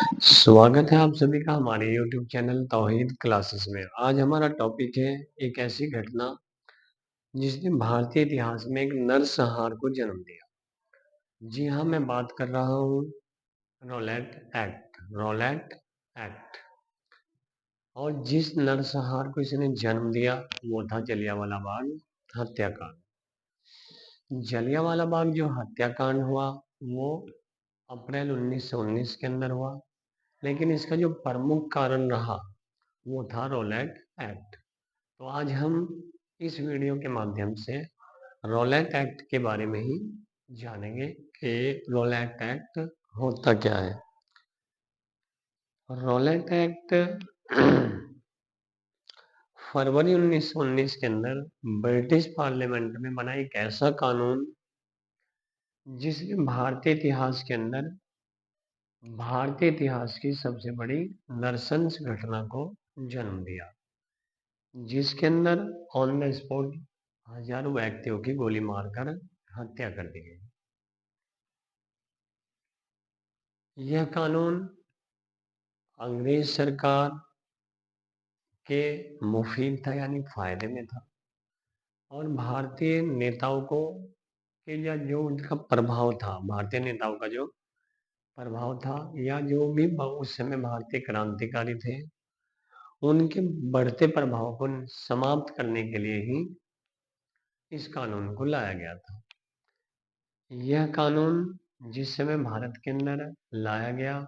स्वागत है आप सभी का हमारे YouTube चैनल तौहीद क्लासेस में। आज हमारा टॉपिक है एक ऐसी घटना जिसने भारतीय इतिहास में एक नरसंहार को जन्म दिया। जी हाँ, मैं बात कर रहा हूँ रॉलेट एक्ट। रॉलेट एक्ट और जिस नरसंहार को इसने जन्म दिया वो था जलियांवाला बाग हत्याकांड। जलियांवाला बाग जो हत्याकांड हुआ वो अप्रैल 1919 के अंदर हुआ, लेकिन इसका जो प्रमुख कारण रहा वो था रॉलेट एक्ट। तो आज हम इस वीडियो के माध्यम से रॉलेट एक्ट के बारे में ही जानेंगे कि रॉलेट एक्ट होता क्या है। रॉलेट एक्ट फरवरी 1919 के अंदर ब्रिटिश पार्लियामेंट में बना एक ऐसा कानून जिसने भारतीय इतिहास की सबसे बड़ी नरसंस घटना को जन्म दिया, जिसके अंदर ऑन द स्पॉट हजारों व्यक्तियों की गोली मारकर हत्या कर दी गई। यह कानून अंग्रेज सरकार के मुफीद था, यानी फायदे में था, और भारतीय नेताओं को के या जो उनका प्रभाव था, भारतीय नेताओं का जो प्रभाव था या जो भी उस समय भारतीय क्रांतिकारी थे उनके बढ़ते प्रभाव को समाप्त करने के लिए ही इस कानून को लाया गया था। यह कानून जिस समय भारत के अंदर लाया गया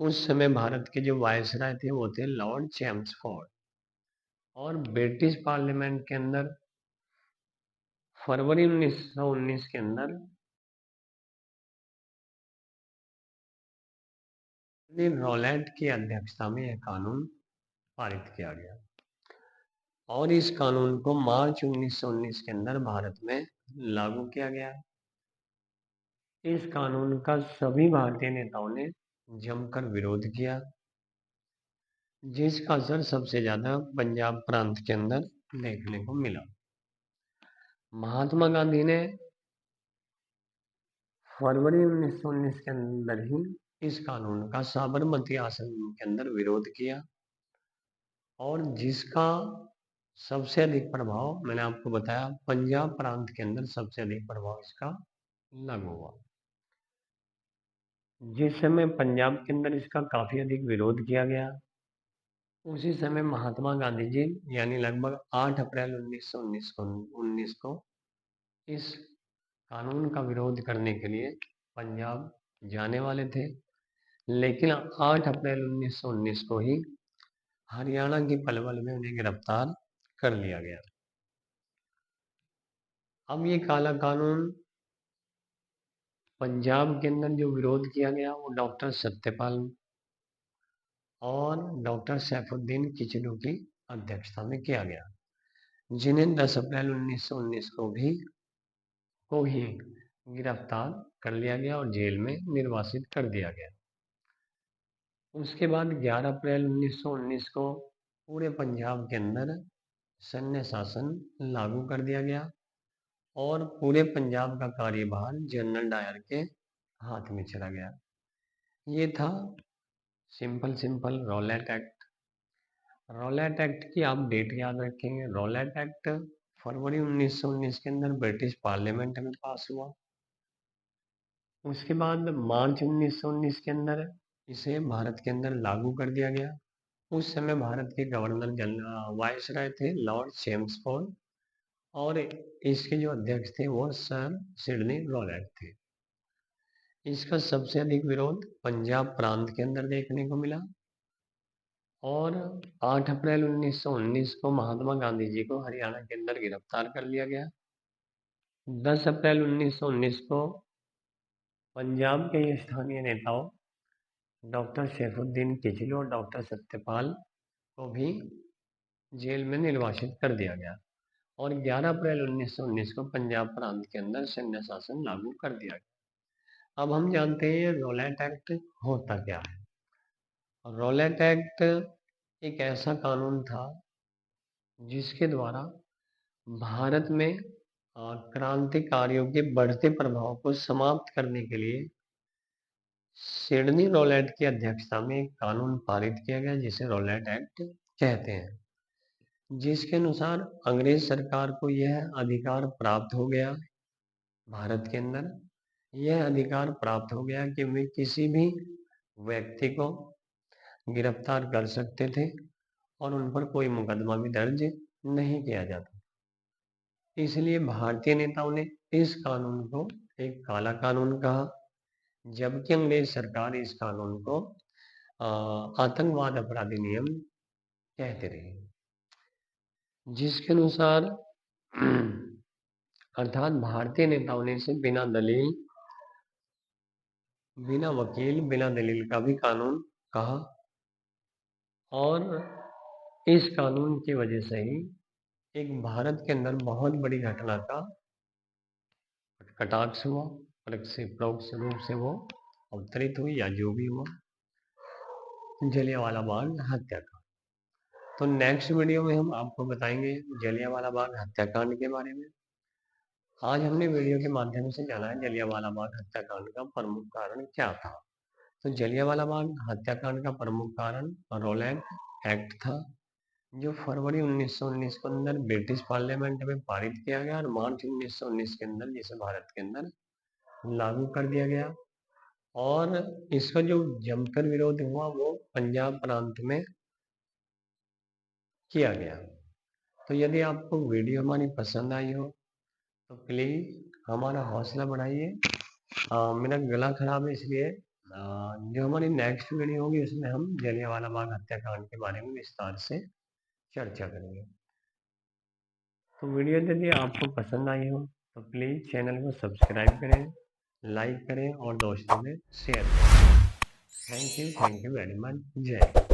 उस समय भारत के जो वायसराय थे वो थे लॉर्ड चैम्सफोर्ड, और ब्रिटिश पार्लियामेंट के अंदर फरवरी 1919 के अंदर रॉलेट की अध्यक्षता में यह कानून पारित किया गया, और इस कानून को मार्च 1919 के अंदर भारत में लागू किया गया। इस कानून का सभी भारतीय नेताओं ने जमकर विरोध किया, जिसका असर सबसे ज्यादा पंजाब प्रांत के अंदर देखने को मिला। महात्मा गांधी ने फरवरी 1919 के अंदर ही इस कानून का साबरमती आश्रम के अंदर विरोध किया, और जिसका सबसे अधिक प्रभाव मैंने आपको बताया पंजाब प्रांत के अंदर सबसे अधिक प्रभाव इसका लागू हुआ। जिस समय पंजाब के अंदर इसका काफी अधिक विरोध किया गया उसी समय महात्मा गांधी जी यानी लगभग 8 अप्रैल 1919 को इस कानून का विरोध करने के लिए पंजाब जाने वाले थे, लेकिन 8 अप्रैल 1919 को ही हरियाणा की पलवल में उन्हें गिरफ्तार कर लिया गया। अब ये काला कानून पंजाब के अंदर जो विरोध किया गया वो डॉक्टर सत्यपाल और डॉक्टर सैफुद्दीन किचलू की अध्यक्षता में किया गया, जिन्हें 10 अप्रैल 1919 को ही गिरफ्तार कर लिया गया और जेल में निर्वासित कर दिया गया। उसके बाद 11 अप्रैल 1919 को पूरे पंजाब के अंदर सैन्य शासन लागू कर दिया गया और पूरे पंजाब का कार्यभार जनरल डायर के हाथ में चला गया। ये था simple Rowlatt act. Rowlatt act की आप डेट याद रखेंगे। रॉलेट एक्ट फरवरी 1919 के अंदर ब्रिटिश पार्लियामेंट में पास हुआ। उसके बाद मार्च 1919 के अंदर इसे भारत के अंदर लागू कर दिया गया। उस समय भारत के गवर्नर जनरल वायसराय थे लॉर्ड चैम्सफोर्ड, और इसके जो अध्यक्ष थे वो सर सिडनी रॉलेट थे। इसका सबसे अधिक विरोध पंजाब प्रांत के अंदर देखने को मिला, और 8 अप्रैल 1919 को महात्मा गांधी जी को हरियाणा के अंदर गिरफ्तार कर लिया गया। 10 अप्रैल 1919 को पंजाब के स्थानीय नेताओं डॉक्टर सैफुद्दीन किचलू और डॉक्टर सत्यपाल को भी जेल में निर्वासित कर दिया गया, और 11 अप्रैल 1919 को पंजाब प्रांत के अंदर सैन्य शासन लागू कर दिया गया। अब हम जानते हैं रॉलेट एक्ट होता क्या है। रॉलेट एक्ट एक ऐसा कानून था जिसके द्वारा भारत में क्रांतिकारियों के बढ़ते प्रभाव को समाप्त करने के लिए सिडनी रॉलेट की अध्यक्षता में एक कानून पारित किया गया जिसे रॉलेट एक्ट कहते हैं, जिसके अनुसार अंग्रेज सरकार को यह अधिकार प्राप्त हो गया, भारत के अंदर यह अधिकार प्राप्त हो गया कि वे किसी भी व्यक्ति को गिरफ्तार कर सकते थे और उन पर कोई मुकदमा भी दर्ज नहीं किया जाता। इसलिए भारतीय नेताओं ने इस कानून को एक काला कानून कहा, जबकि अंग्रेज सरकार इस कानून को आतंकवाद अपराधी नियम कहते रहे, जिसके अनुसार अर्थात भारतीय नेताओं ने इसे बिना दलील, बिना वकील, बिना दलील का भी कानून कहा और इस कानून की वजह से ही एक भारत के अंदर बहुत बड़ी घटना का कटाक्ष हुआ, परोक्ष रूप से वो अवतरित हुई या जो भी हुआ, जलियांवाला बाग हत्याकांड। तो नेक्स्ट वीडियो में हम आपको बताएंगे जलियांवाला बाग हत्याकांड के बारे में। आज हमने वीडियो के माध्यम से जाना है जलियांवाला बाग हत्याकांड का प्रमुख कारण क्या था। तो जलियांवाला बाग हत्याकांड का प्रमुख कारण रॉलेट एक्ट था, जो फरवरी 1919 के अंदर ब्रिटिश पार्लियामेंट में पारित किया गया और मार्च 1919 के अंदर जिसे भारत के अंदर लागू कर दिया गया। और इसका जो जमकर विरोध हुआ वो पंजाब प्रांत में किया गया। तो यदि आपको वीडियो हमारी पसंद आई हो तो प्लीज़ हमारा हौसला बढ़ाइए। मेरा गला खराब है, इसलिए जो हमारी नेक्स्ट वीडियो होगी उसमें हम जलियांवाला बाग हत्याकांड के बारे में विस्तार से चर्चा करेंगे। तो वीडियो यदि आपको पसंद आई हो तो प्लीज़ चैनल को सब्सक्राइब करें, लाइक करें और दोस्तों में शेयर करें। Thank you very much. जय हिंद।